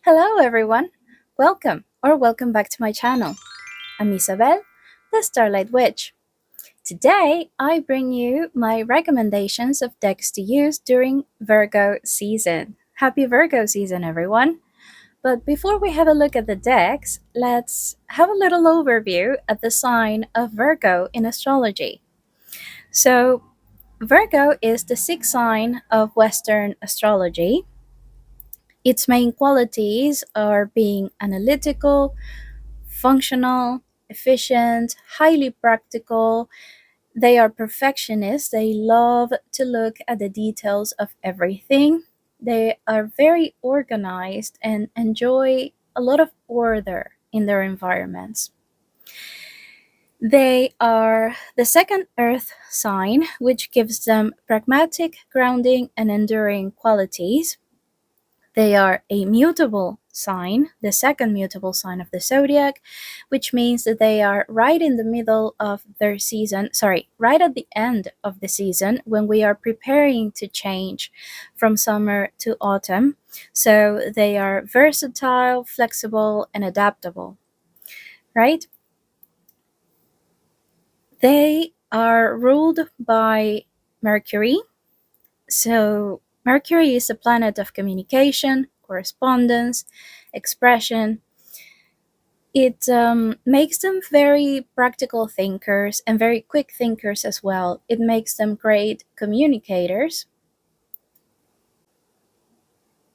Hello, everyone. Welcome back to my channel. I'm Isabel, the Starlight Witch. Today, I bring you my recommendations of decks to use during Virgo season. Happy Virgo season, everyone. But before we have a look at the decks, let's have a little overview at the sign of Virgo in astrology. So, Virgo is the sixth sign of Western astrology. Its main qualities are being analytical, functional, efficient, highly practical. They are perfectionists. They love to look at the details of everything. They are very organized and enjoy a lot of order in their environments. They are the second earth sign, which gives them pragmatic, grounding, and enduring qualities. They are a mutable sign, the second mutable sign of the zodiac, which means that they are right in the middle of their season, right at the end of the season when we are preparing to change from summer to autumn. So they are versatile, flexible, and adaptable, right? They are ruled by Mercury. So Mercury is a planet of communication, correspondence, expression. It makes them very practical thinkers and very quick thinkers as well. It makes them great communicators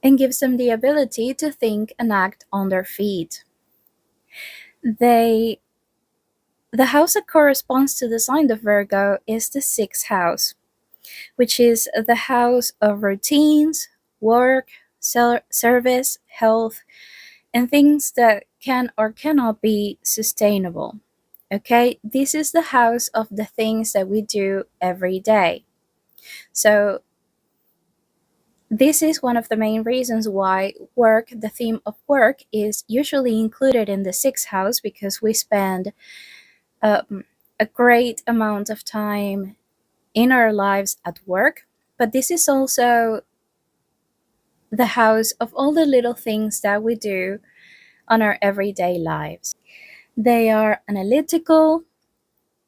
and gives them the ability to think and act on their feet. They the house that corresponds to the sign of Virgo is the sixth house, which is the house of routines, work, service, health, and things that can or cannot be sustainable. Okay, this is the house of the things that we do every day. So, this is one of the main reasons why the theme of work, is usually included in the sixth house because we spend a great amount of time in our lives at work. But this is also the house of all the little things that we do on our everyday lives. They are analytical,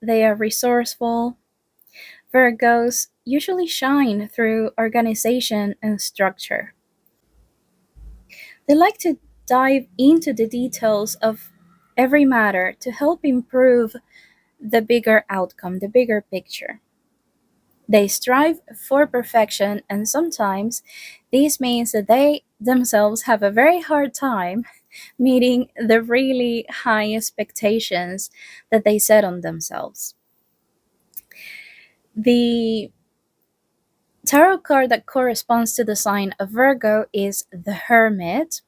they are resourceful. Virgos usually shine through organization and structure. They like to dive into the details of every matter to help improve the bigger outcome, the bigger picture. They strive for perfection, and sometimes this means that they themselves have a very hard time meeting the really high expectations that they set on themselves. The tarot card that corresponds to the sign of Virgo is the Hermit.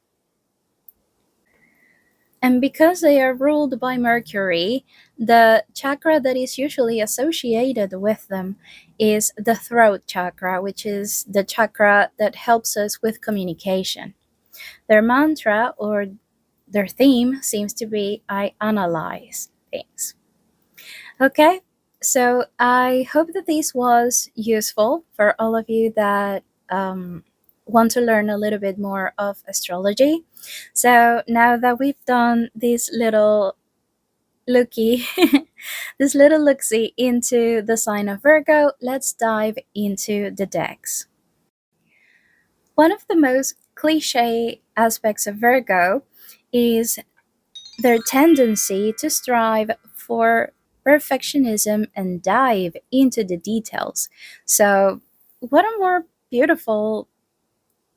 And because they are ruled by Mercury, the chakra that is usually associated with them is the throat chakra, which is the chakra that helps us with communication. Their mantra or their theme seems to be I analyze things. Okay, so I hope that this was useful for all of you that want to learn a little bit more of astrology. So now that we've done this little looky, this little look-see into the sign of Virgo, let's dive into the decks. One of the most cliche aspects of Virgo is their tendency to strive for perfectionism and dive into the details. So, what a more beautiful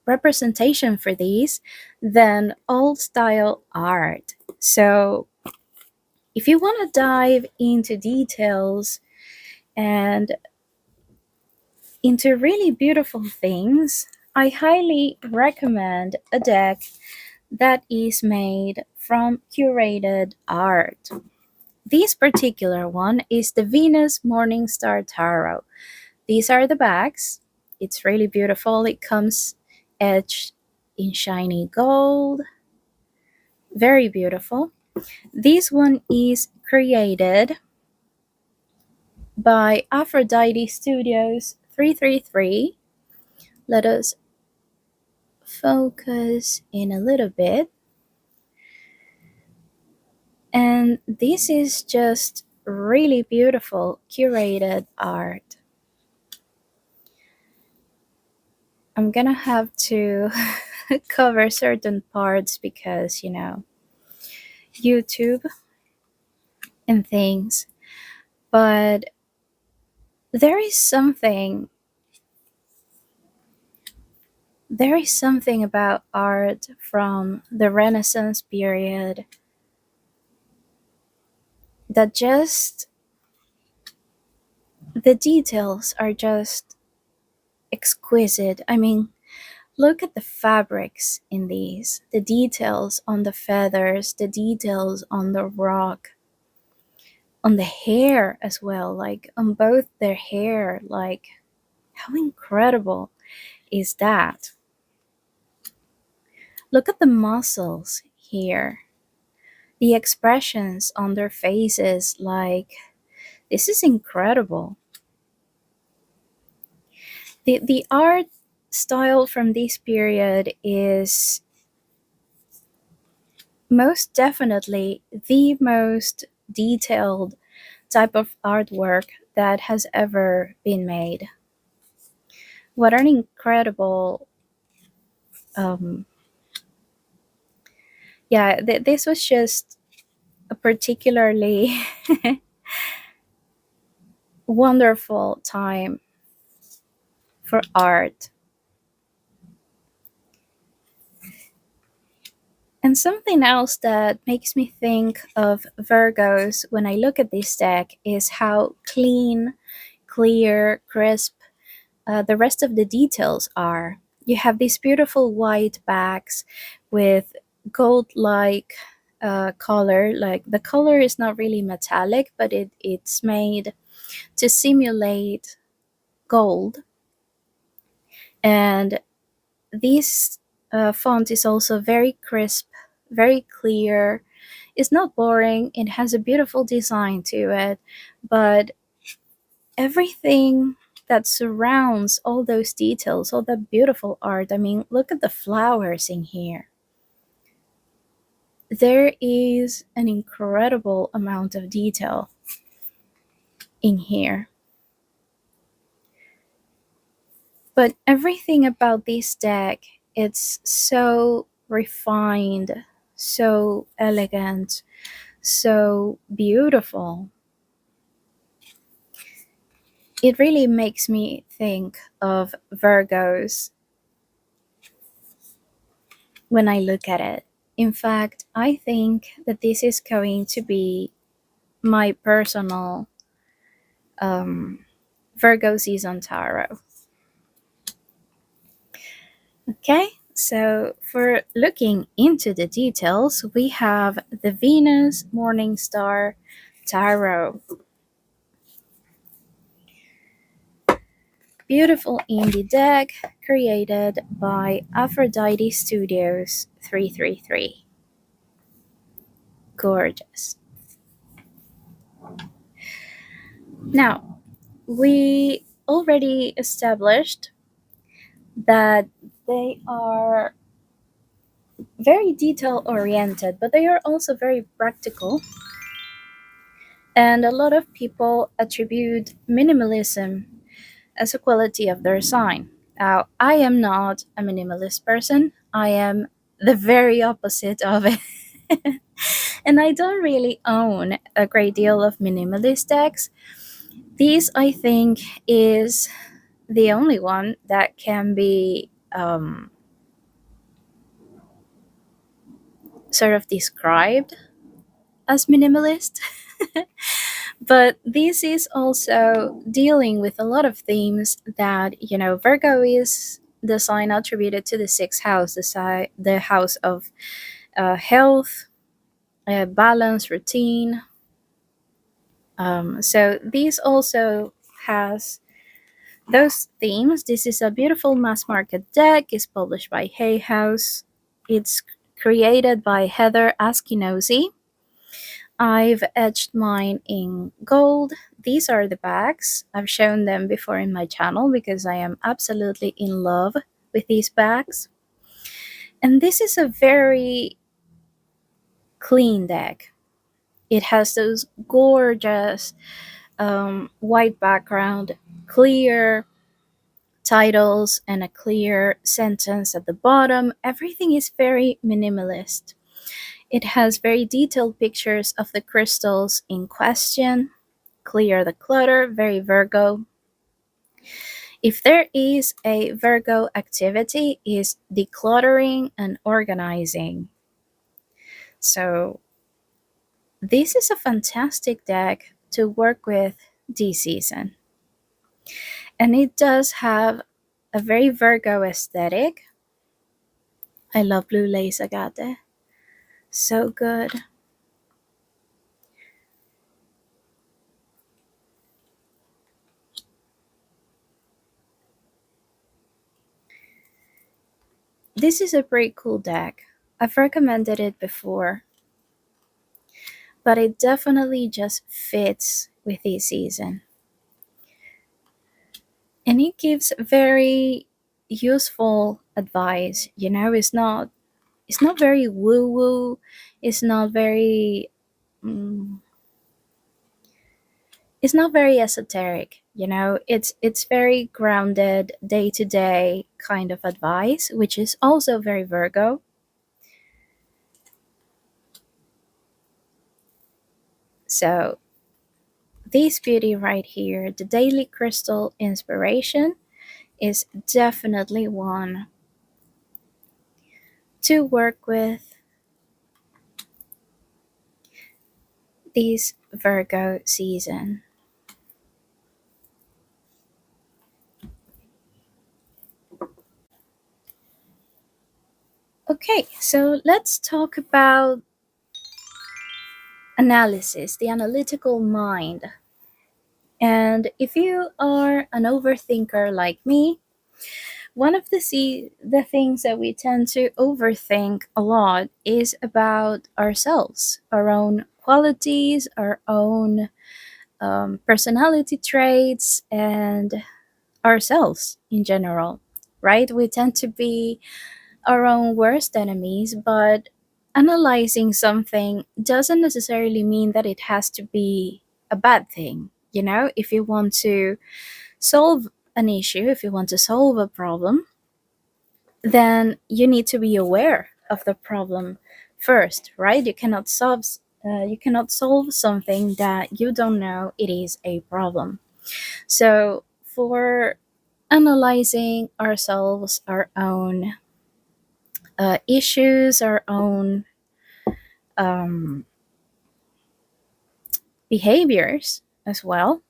representation for these than old style art. So, if you want to dive into details and into really beautiful things, I highly recommend a deck that is made from curated art. This particular one is the Venus Morningstar Tarot. These are the backs. It's really beautiful. It comes etched in shiny gold. Very beautiful. This one is created by Aphrodite Studios 333. Let us focus in a little bit. And this is just really beautiful curated art. I'm gonna have to cover certain parts because, YouTube and things. But there is something there is something about art from the Renaissance period that just the details are just exquisite. I mean, look at the fabrics in these, the details on the feathers, the details on the rock, on the hair as well, like on both their hair. Like, how incredible is that? Look at the muscles here, the expressions on their faces. Like, this is incredible. The art style from this period is most definitely the most detailed type of artwork that has ever been made. What an incredible, um, yeah, this was just a particularly wonderful time for art. And something else that makes me think of Virgos when I look at this deck is how clean, clear, crisp the rest of the details are. You have these beautiful white backs with gold like color. Like, the color is not really metallic, but it's made to simulate gold. And this font is also very crisp, very clear. It's not boring, it has a beautiful design to it, but everything that surrounds all those details, all that beautiful art. I mean, look at the flowers in here. There is an incredible amount of detail in here. But everything about this deck, it's so refined, so elegant, so beautiful. It really makes me think of Virgos when I look at it. In fact, I think that this is going to be my personal Virgo season tarot. Okay, so for looking into the details, we have the Venus Morning Star Tarot. Beautiful indie deck created by Aphrodite Studios 333. Gorgeous. Now, we already established that they are very detail oriented, but they are also very practical. And a lot of people attribute minimalism as a quality of their sign. Now, I am not a minimalist person, I am the very opposite of it. And I don't really own a great deal of minimalist decks. This, I think, is the only one that can be sort of described as minimalist. But this is also dealing with a lot of themes that, Virgo is the sign attributed to the sixth house, the house of health, balance, routine. So this also has those themes. This is a beautiful mass market deck. It's published by Hay House. It's created by Heather Askinosi. I've etched mine in gold. These are the bags. I've shown them before in my channel because I am absolutely in love with these bags. And this is a very clean deck. It has those gorgeous white background, clear titles, and a clear sentence at the bottom. Everything is very minimalist. It has very detailed pictures of the crystals in question. Clear the clutter, very Virgo. If there is a Virgo activity, is decluttering and organizing. So this is a fantastic deck to work with this season. And it does have a very Virgo aesthetic. I love blue lace agate. So good. This is a pretty cool deck. I've recommended it before, but it definitely just fits with this season. And it gives very useful advice. It's not very woo woo. It's not very mm, it's not very esoteric. It's very grounded day to day kind of advice, which is also very Virgo. So this beauty right here, the daily crystal inspiration, is definitely one to work with this Virgo season. Okay, so let's talk about analysis, the analytical mind. And if you are an overthinker like me, one of the things that we tend to overthink a lot is about ourselves, our own qualities, our own personality traits, and ourselves in general, right? We tend to be our own worst enemies, but analyzing something doesn't necessarily mean that it has to be a bad thing. If you want to solve an issue, if you want to solve a problem, then you need to be aware of the problem first, right? You cannot solve something that you don't know it is a problem. So for analyzing ourselves, our own issues, our own um, behaviors as well,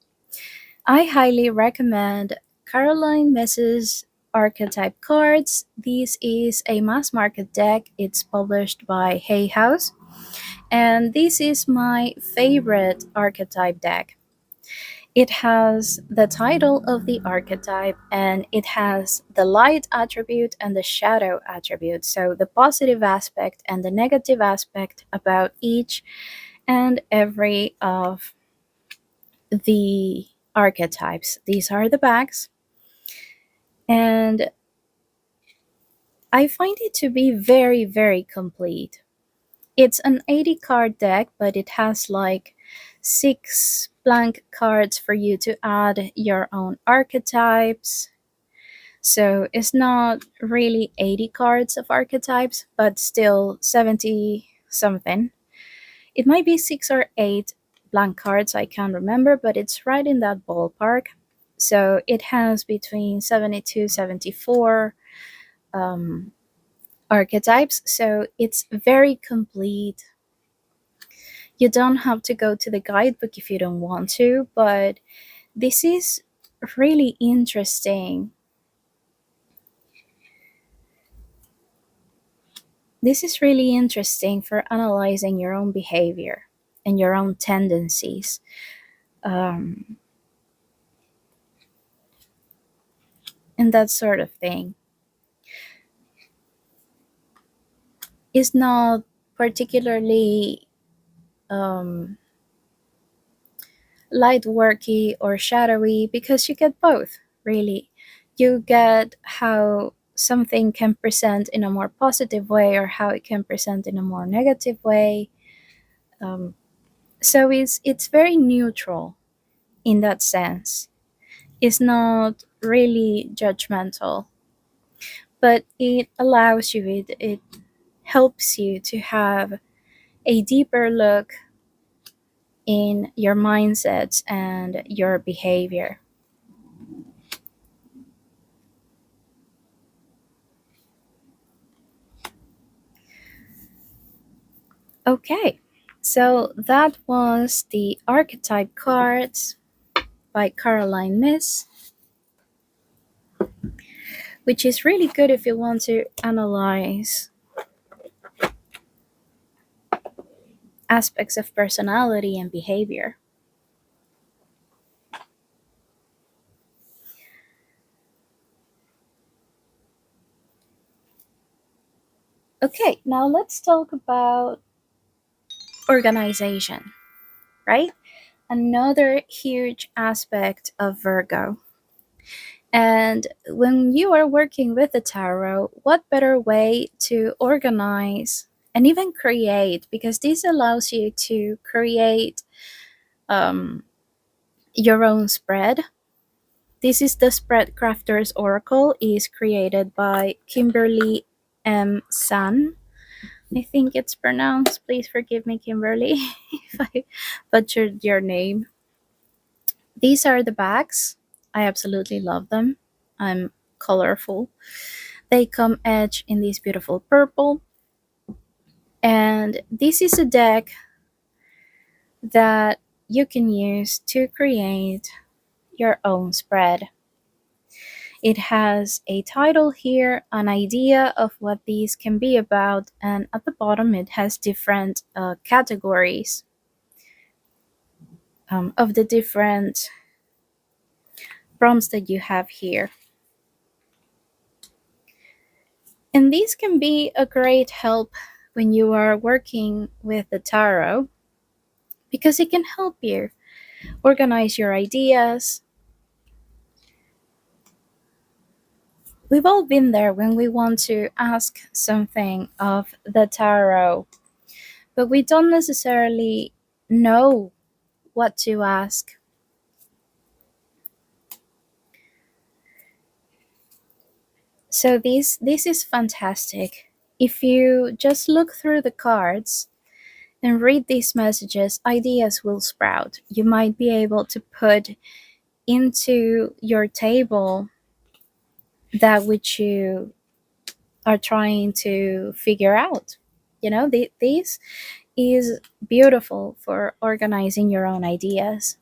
I highly recommend Caroline Mess's Archetype Cards. This is a mass market deck. It's published by Hay House, and this is my favorite archetype deck. It has the title of the archetype, and it has the light attribute and the shadow attribute. So, the positive aspect and the negative aspect about each and every of the archetypes. These are the backs, and I find it to be very, very complete. It's an 80 card deck, but it has like 6 blank cards for you to add your own archetypes. So it's not really 80 cards of archetypes, but still 70 something. It might be 6 or 8 blank cards, I can't remember, but it's right in that ballpark. So it has between 72, 74 um, archetypes. So it's very complete. You don't have to go to the guidebook if you don't want to, but this is really interesting. This is really interesting for analyzing your own behavior and your own tendencies. Um, and that sort of thing. Is not particularly um, light worky or shadowy because you get both, really. You get how something can present in a more positive way or how it can present in a more negative way. Um, so it's very neutral in that sense. It's not really judgmental, but it allows you, it helps you to have a deeper look in your mindsets and your behavior. Okay, so that was the Archetype Cards by Caroline Miss, which is really good if you want to analyze aspects of personality and behavior. Okay, now let's talk about organization, right? Another huge aspect of Virgo. And when you are working with the tarot, what better way to organize and even create, because this allows you to create um, your own spread. This is the Spread Crafters Oracle, is created by Kimberly M. San. I think it's pronounced. Please forgive me, Kimberly, if I butchered your name. These are the bags. I absolutely love them. I'm colorful. They come edged in this beautiful purple. And this is a deck that you can use to create your own spread. It has a title here, an idea of what these can be about, and at the bottom it has different categories of the different prompts that you have here. And these can be a great help when you are working with the tarot because it can help you organize your ideas. We've all been there when we want to ask something of the tarot, but we don't necessarily know what to ask. So this is fantastic. If you just look through the cards and read these messages, ideas will sprout. You might be able to put into your table that which you are trying to figure out. This is beautiful for organizing your own ideas.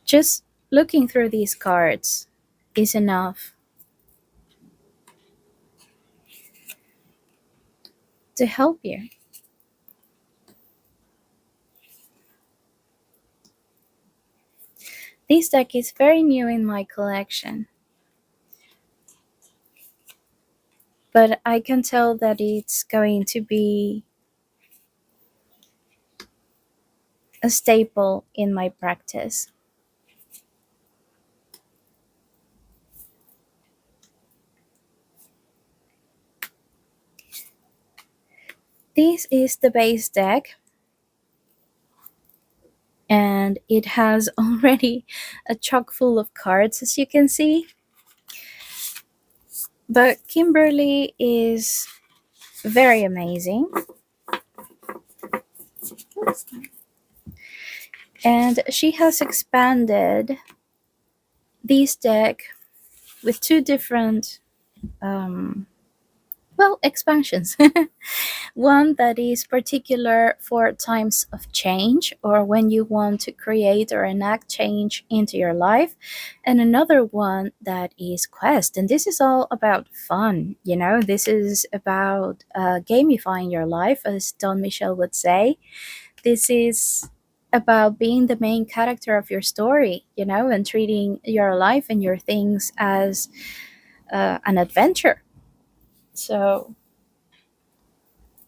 Just looking through these cards is enough to help you. This deck is very new in my collection, but I can tell that it's going to be a staple in my practice. This is the base deck, and it has already a chock full of cards, as you can see. But Kimberly is very amazing. And she has expanded this deck with two different expansions. One that is particular for times of change or when you want to create or enact change into your life, and another one that is quest. And this is all about fun. This is about gamifying your life, as Don Michel would say. This is about being the main character of your story, and treating your life and your things as an adventure. So,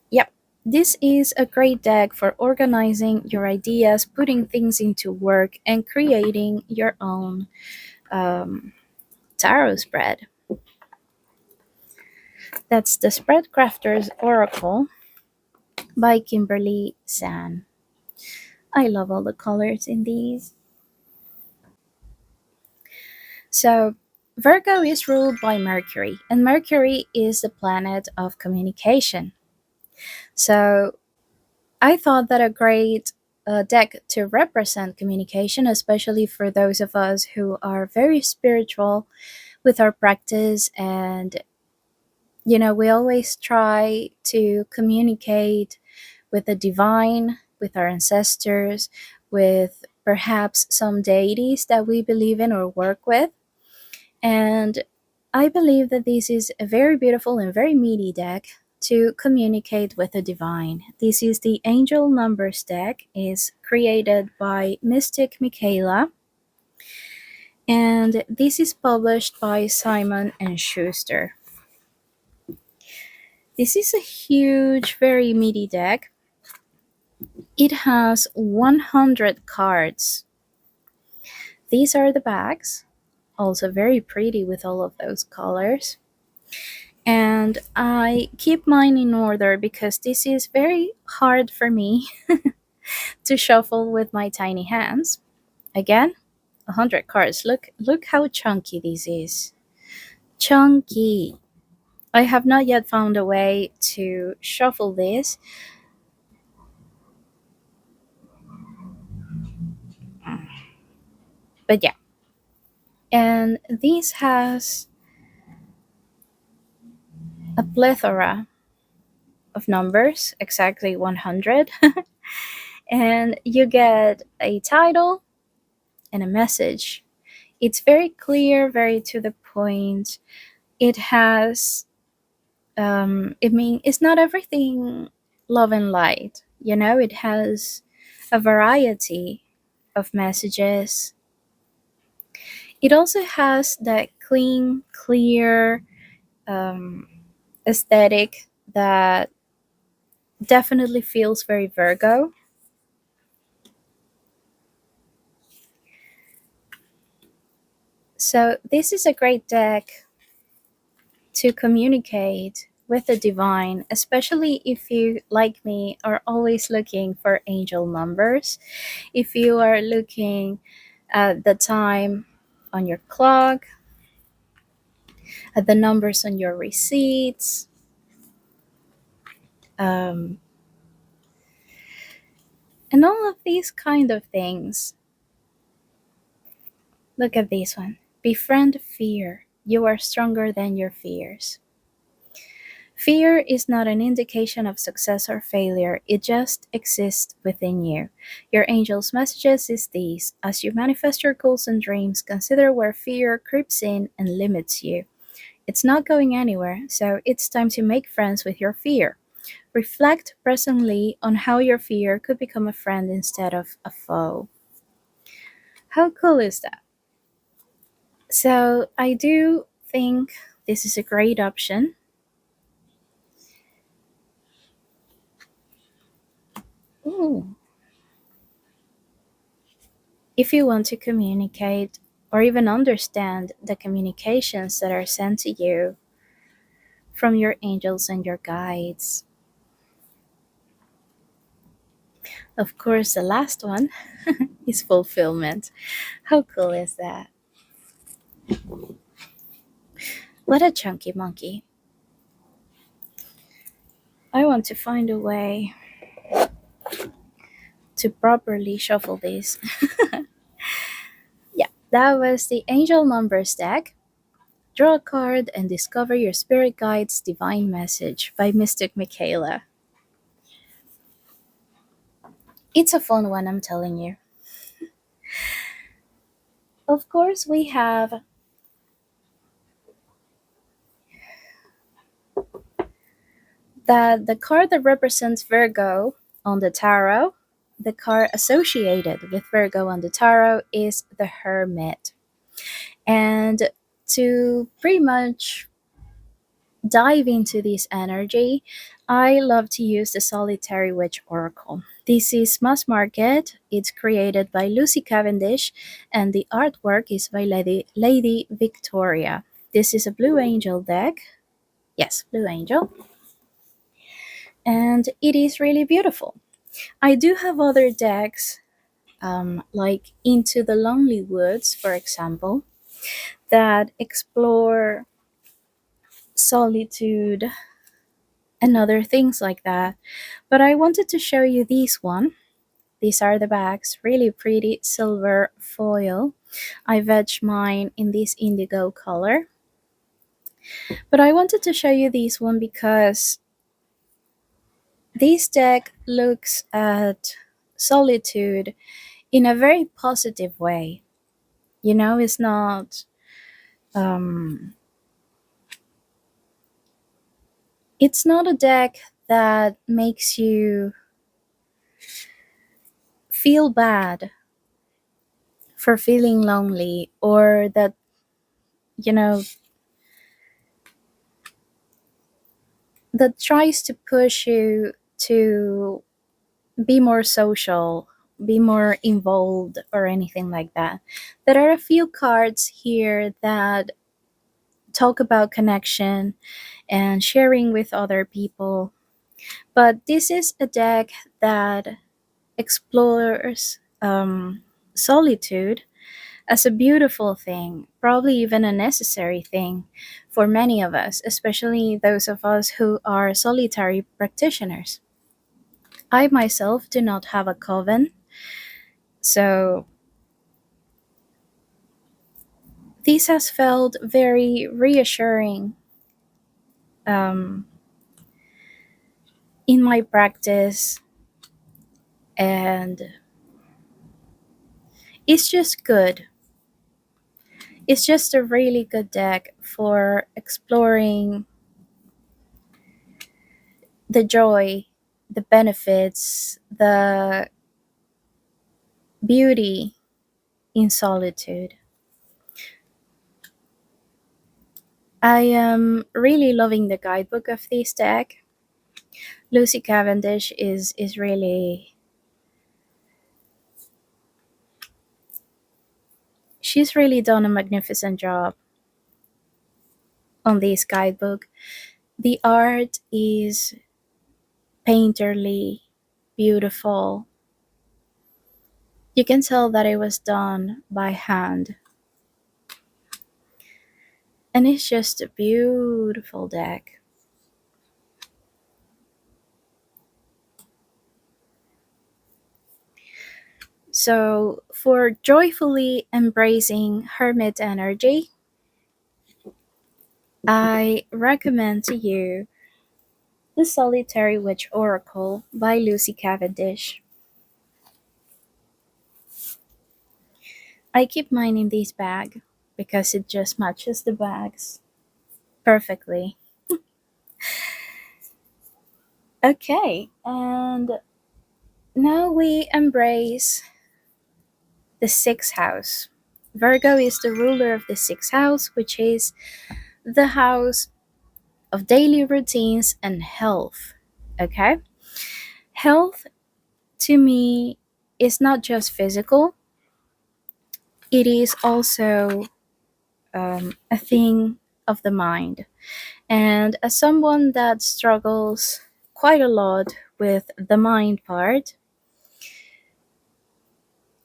yep, this is a great deck for organizing your ideas, putting things into work, and creating your own tarot spread. That's the Spreadcrafters Oracle by Kimberly San. I love all the colors in these. So, Virgo is ruled by Mercury, and Mercury is the planet of communication. So, I thought that a great deck to represent communication, especially for those of us who are very spiritual with our practice, and we always try to communicate with the divine, with our ancestors, with perhaps some deities that we believe in or work with. And I believe that this is a very beautiful and very meaty deck to communicate with the divine. This is the Angel Numbers deck, is created by Mystic Michaela, and this is published by Simon and Schuster. This is a huge, very meaty deck. It has 100 cards. These are the backs, also very pretty with all of those colors. And I keep mine in order because this is very hard for me to shuffle with my tiny hands. Again, 100 cards. Look how chunky this is. Chunky. I have not yet found a way to shuffle this. But yeah. And this has a plethora of numbers, exactly 100. And you get a title and a message. It's very clear, very to the point. It has, it's not everything love and light. It has a variety of messages. It also has that clean, clear um, aesthetic that definitely feels very Virgo. So, this is a great deck to communicate with the divine, especially if you, like me, are always looking for angel numbers. If you are looking at the time on your clock, at the numbers on your receipts, um, and all of these kind of things. Look at this one. Befriend fear. You are stronger than your fears. Fear is not an indication of success or failure, it just exists within you. Your angel's messages is these: as you manifest your goals and dreams, consider where fear creeps in and limits you. It's not going anywhere, so it's time to make friends with your fear. Reflect presently on how your fear could become a friend instead of a foe. How cool is that? So, I do think this is a great option. Ooh. If you want to communicate or even understand the communications that are sent to you from your angels and your guides. Of course, the last one is fulfillment. How cool is that? What a chunky monkey. I want to find a way to properly shuffle this. Yeah, that was the Angel Numbers deck. Draw a card and discover your spirit guide's divine message by Mystic Michaela. It's a fun one, I'm telling you. Of course, we have the card that represents Virgo on the tarot. The card associated with Virgo on the tarot is the Hermit. And to pretty much dive into this energy, I love to use the Solitary Witch Oracle. This is mass market. It's created by Lucy Cavendish, and the artwork is by Lady Victoria. This is a Blue Angel deck. Yes, Blue Angel. And it is really beautiful. I do have other decks, like Into the Lonely Woods, for example, that explore solitude and other things like that. But I wanted to show you this one. These are the bags, really pretty silver foil. I veg mine in this indigo color. But I wanted to show you this one because this deck looks at solitude in a very positive way. You know, um, it's not a deck that makes you feel bad for feeling lonely, or that, you know, that tries to push you to be more social, be more involved, or anything like that. There are a few cards here that talk about connection and sharing with other people, but this is a deck that explores solitude as a beautiful thing, probably even a necessary thing for many of us, especially those of us who are solitary practitioners. I myself do not have a coven, so this has felt very reassuring um, in my practice, and it's just good. It's just a really good deck for exploring the joy, the benefits, the beauty in solitude. I am really loving the guidebook of this deck. Lucy Cavendish is really, she's really done a magnificent job on this guidebook. The art is painterly, beautiful. You can tell that it was done by hand. And it's just a beautiful deck. So, for joyfully embracing hermit energy, I recommend to you The Solitary Witch Oracle by Lucy Cavendish. I keep mine in this bag because it just matches the bags perfectly. Okay, and now we embrace the sixth house. Virgo is the ruler of the sixth house, which is the house of daily routines and health. Okay? Health to me is not just physical, it is also a thing of the mind. And as someone that struggles quite a lot with the mind part,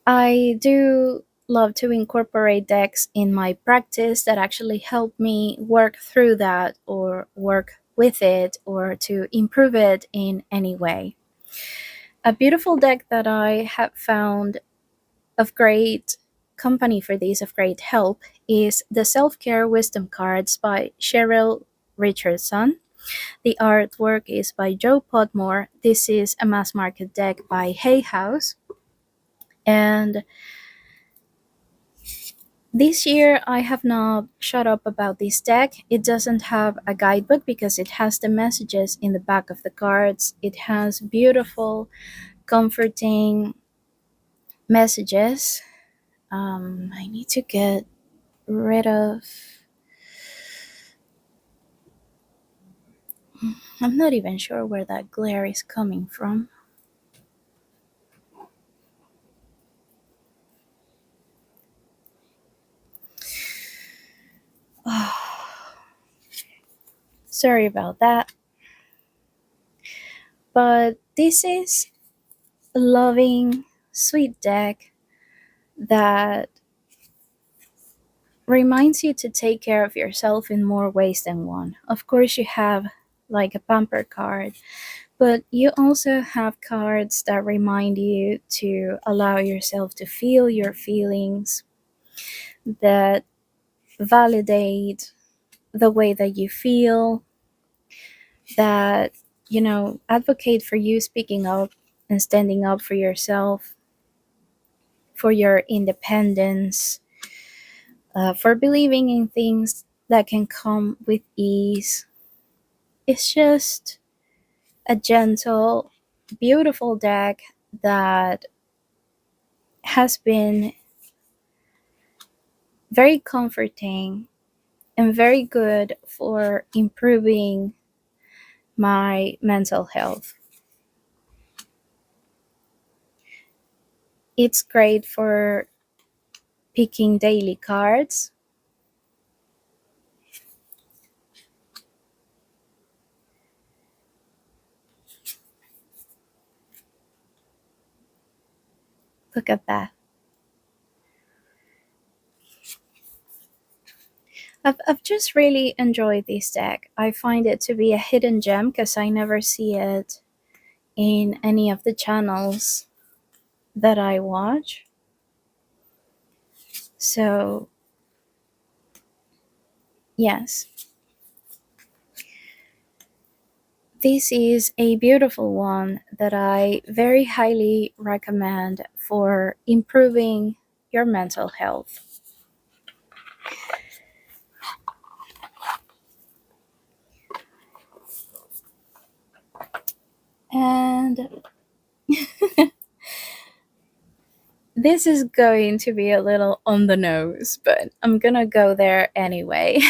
I do love to incorporate decks in my practice that actually help me work through that or work with it or to improve it in any way. A beautiful deck that I have found of great company for this, of great help, is the Self Care Wisdom Cards by Cheryl Richardson. The artwork is by Joe Podmore. This is a mass market deck by Hay House. And this year I have not shut up about this deck. It doesn't have a guidebook because it has the messages in the back of the cards. It has beautiful, comforting messages. I need to get rid of. I'm not even sure where that glare is coming from. Sorry about that. But this is a loving, sweet deck that reminds you to take care of yourself in more ways than one. Of course, you have like a pamper card, but you also have cards that remind you to allow yourself to feel your feelings, that validate the way that you feel, that, advocate for you speaking up and standing up for yourself, for your independence, for believing in things that can come with ease. It's just a gentle, beautiful deck that has been very comforting and very good for improving my mental health. It's great for picking daily cards. Look at that. I've just really enjoyed this deck. I find it to be a hidden gem because I never see it in any of the channels that I watch. So, yes, this is a beautiful one that I very highly recommend for improving your mental health. And this is going to be a little on the nose, but I'm gonna go there anyway.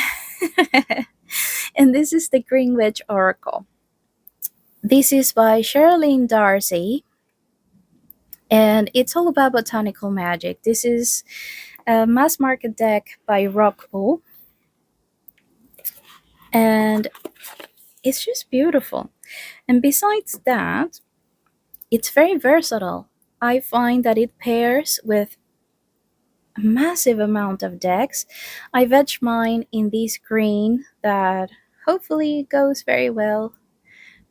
And this is the Greenwich Oracle. This is by Sherilyn Darcy, and it's all about botanical magic. This is a mass market deck by Rockpool, and it's just beautiful. And besides that, it's very versatile. I find that it pairs with a massive amount of decks. I veg mine in this green that hopefully goes very well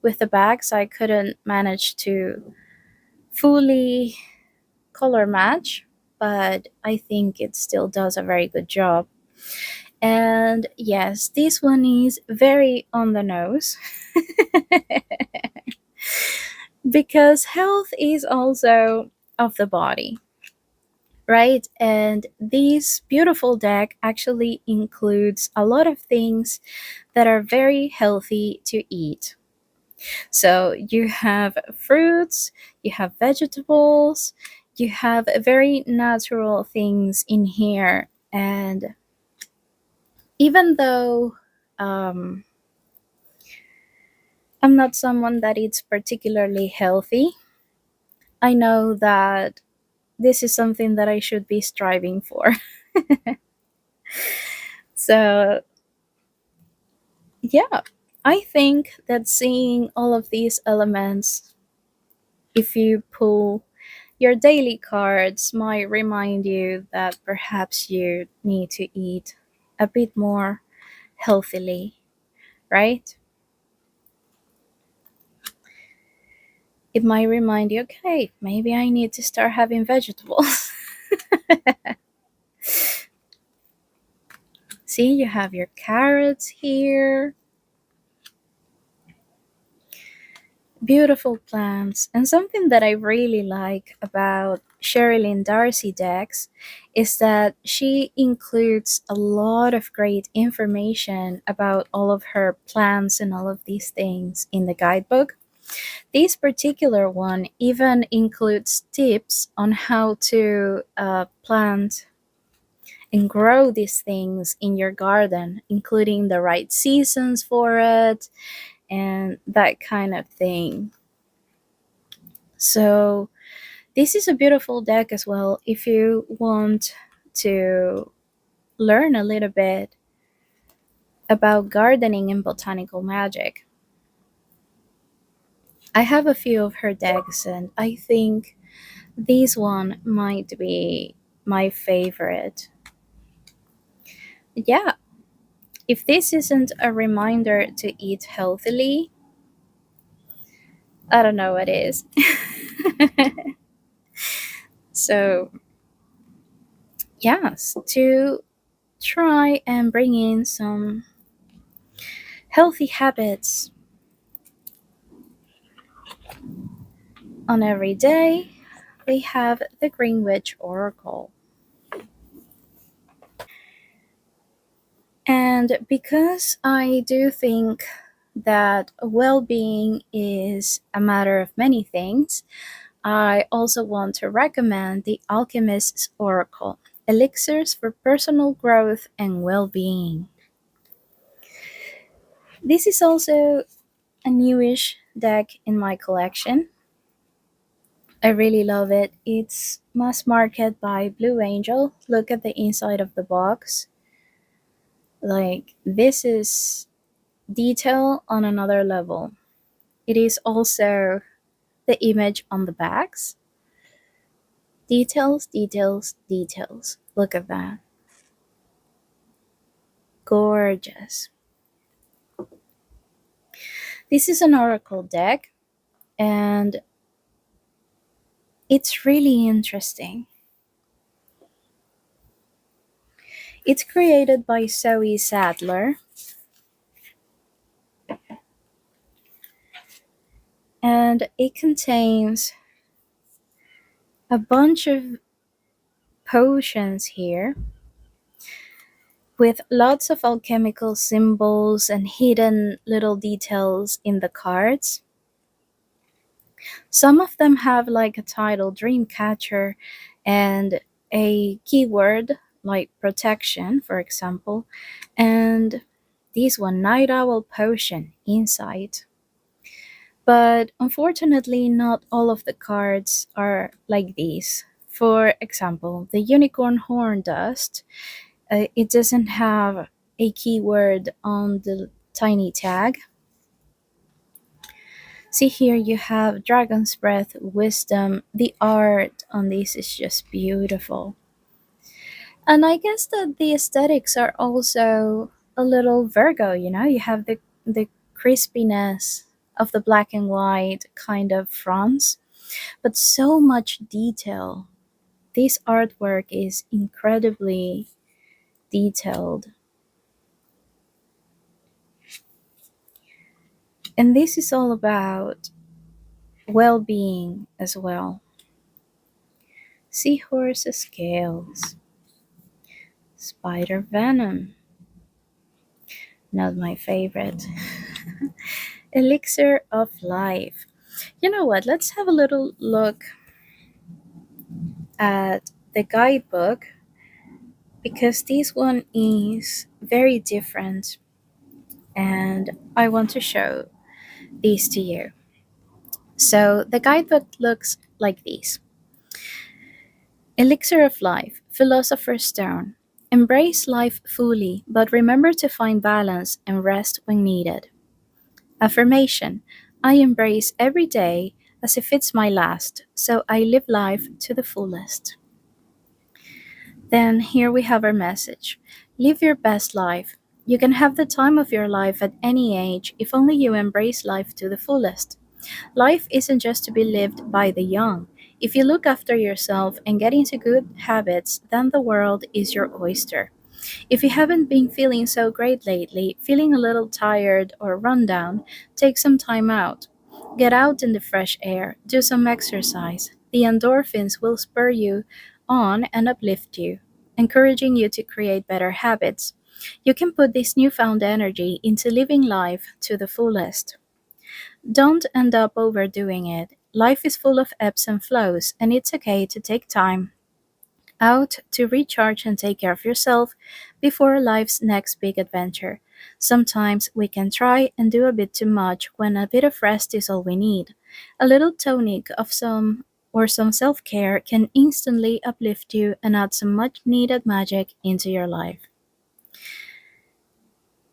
with the bags. I couldn't manage to fully color match, but I think it still does a very good job. And yes, this one is very on the nose because health is also of the body, right? And this beautiful deck actually includes a lot of things that are very healthy to eat. So you have fruits, you have vegetables, you have very natural things in here. And even though um, I'm not someone that eats particularly healthy, I know that this is something that I should be striving for. So, yeah, I think that seeing all of these elements, if you pull your daily cards, might remind you that perhaps you need to eat a bit more healthily, right? It might remind you, okay, maybe I need to start having vegetables. See, you have your carrots here. Beautiful plants. And something that I really like about Sherilyn Darcy decks is that she includes a lot of great information about all of her plants and all of these things in the guidebook. This particular one even includes tips on how to plant and grow these things in your garden, including the right seasons for it and that kind of thing. So, this is a beautiful deck as well if you want to learn a little bit about gardening and botanical magic. I have a few of her decks, and I think this one might be my favorite. Yeah, if this isn't a reminder to eat healthily, I don't know what is. So, yes, to try and bring in some healthy habits on every day, we have the Greenwich Oracle. And because I do think that well being is a matter of many things, I also want to recommend the Alchemist's Oracle, Elixirs for Personal Growth and Well Being. This is also a newish deck in my collection. I really love it. It's mass market by Blue Angel. Look at the inside of the box. Like, this is detail on another level. It is also the image on the backs. Details, details, details. Look at that. Gorgeous. This is an oracle deck, and it's really interesting. It's created by Zoe Sadler, and it contains a bunch of potions here with lots of alchemical symbols and hidden little details in the cards. Some of them have like a title, Dreamcatcher, and a keyword like protection, for example, and this one, Night Owl Potion, Insight. But unfortunately, not all of the cards are like these. For example, the Unicorn Horn Dust, it doesn't have a keyword on the tiny tag. See here, you have Dragon's Breath, Wisdom. The art on this is just beautiful. And I guess that the aesthetics are also a little Virgo, you know? You have the crispiness of the black and white kind of fronts, but so much detail. This artwork is incredibly detailed. And this is all about well being as well. Seahorse scales, spider venom, not my favorite. Elixir of life. You know what? Let's have a little look at the guidebook because this one is very different and I want to show these to you. So the guidebook looks like this: Elixir of Life, Philosopher's Stone. Embrace life fully, but remember to find balance and rest when needed. Affirmation: I embrace every day as if it's my last, so I live life to the fullest. Then here we have our message: live your best life. You can have the time of your life at any age if only you embrace life to the fullest. Life isn't just to be lived by the young. If you look after yourself and get into good habits, then the world is your oyster. If you haven't been feeling so great lately, feeling a little tired or run down, take some time out. Get out in the fresh air, do some exercise. The endorphins will spur you on and uplift you, encouraging you to create better habits. You can put this newfound energy into living life to the fullest. Don't end up overdoing it. Life is full of ebbs and flows, and it's okay to take time out to recharge and take care of yourself before life's next big adventure. Sometimes we can try and do a bit too much when a bit of rest is all we need. A little tonic of some self-care can instantly uplift you and add some much needed magic into your life.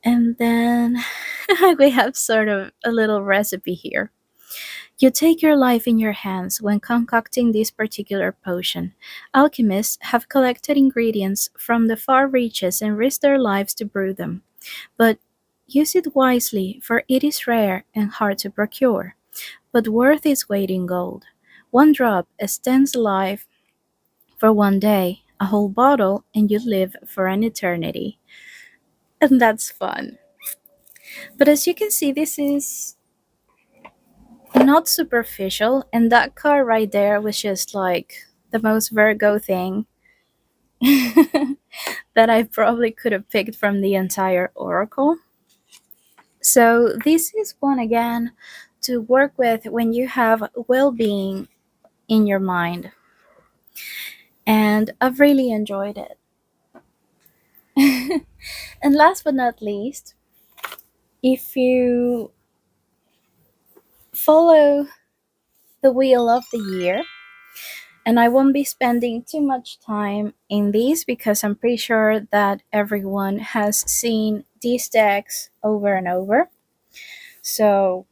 And then we have sort of a little recipe here. You take your life in your hands when concocting this particular potion. Alchemists have collected ingredients from the far reaches and risked their lives to brew them. But use it wisely, for it is rare and hard to procure, but worth its weight in gold. One drop extends life for one day, a whole bottle, and you live for an eternity. And that's fun. But as you can see, this is not superficial, and that card right there was just like the most Virgo thing that I probably could have picked from the entire oracle. So, this is one again to work with when you have well being in your mind, and I've really enjoyed it. And last but not least, if you follow the wheel of the year, and I won't be spending too much time in these because I'm pretty sure that everyone has seen these decks over and over. So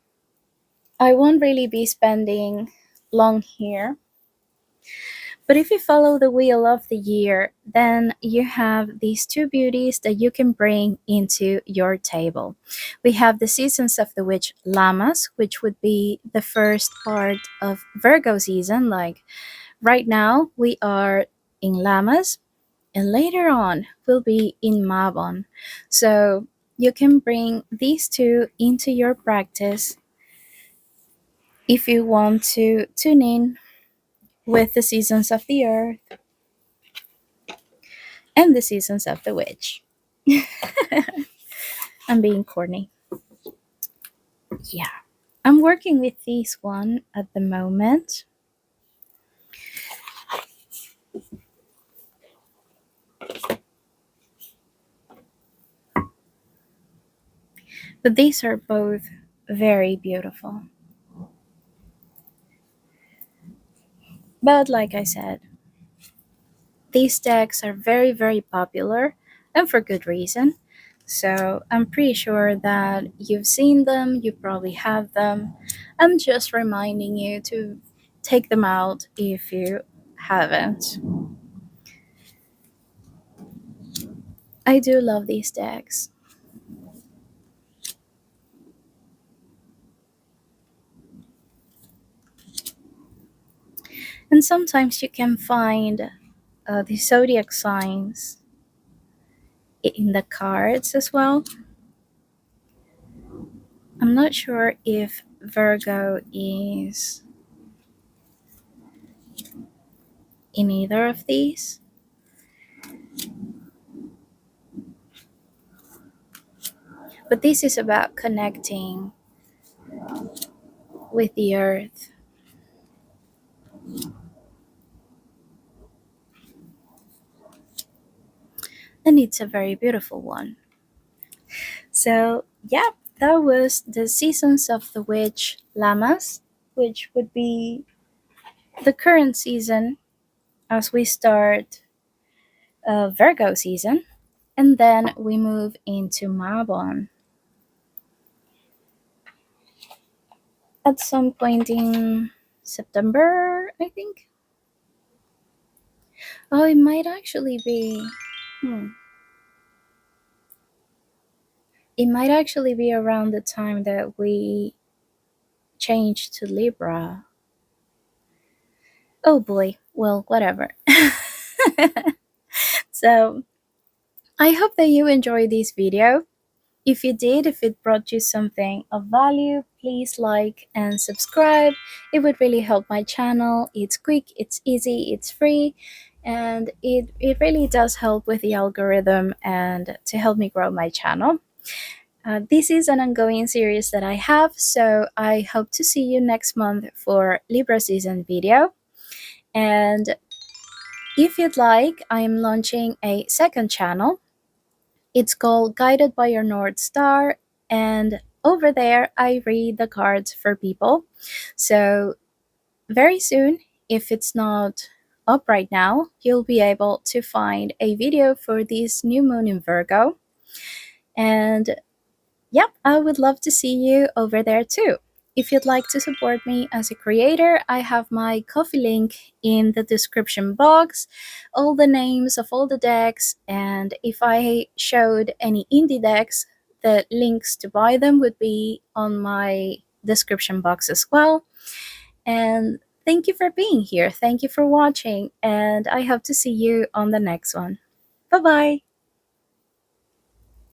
I won't really be spending long here. But if you follow the wheel of the year, then you have these two beauties that you can bring into your table. We have the seasons of the witch Lammas, which would be the first part of Virgo season. Like right now, we are in Lammas, and later on, we'll be in Mabon. So you can bring these two into your practice if you want to tune in with the seasons of the earth and the seasons of the witch. I'm being corny. Yeah. I'm working with this one at the moment. But these are both very beautiful. But like I said, these decks are very, very popular and for good reason. So I'm pretty sure that you've seen them, you probably have them. I'm just reminding you to take them out if you haven't. I do love these decks. And sometimes you can find the zodiac signs in the cards as well. I'm not sure if Virgo is in either of these. But this is about connecting with the earth. And it's a very beautiful one. So, yeah, that was the Seasons of the Witch Lammas, which would be the current season as we start Virgo season. And then we move into Mabon at some point in September, I think. Oh, it might actually be. Hmm. It might actually be around the time that we change to Libra. Oh boy. Well, whatever. So, I hope that you enjoyed this video. If you did, if it brought you something of value, please like and subscribe. It would really help my channel. It's quick, it's easy, it's free, and it really does help with the algorithm and to help me grow my channel. This is an ongoing series that I have, so I hope to see you next month for Libra season video. And if you'd like, I am launching a second channel. It's called Guided by Your North Star, and over there I read the cards for people. So very soon, if it's not up right now, you'll be able to find a video for this new moon in Virgo. And Yep, I would love to see you over there too. If you'd like to support me as a creator, I have my coffee link in the description box, all the names of all the decks, and if I showed any indie decks, the links to buy them would be on my description box as well. And thank you for being here. Thank you for watching, and I hope to see you on the next one. Bye bye.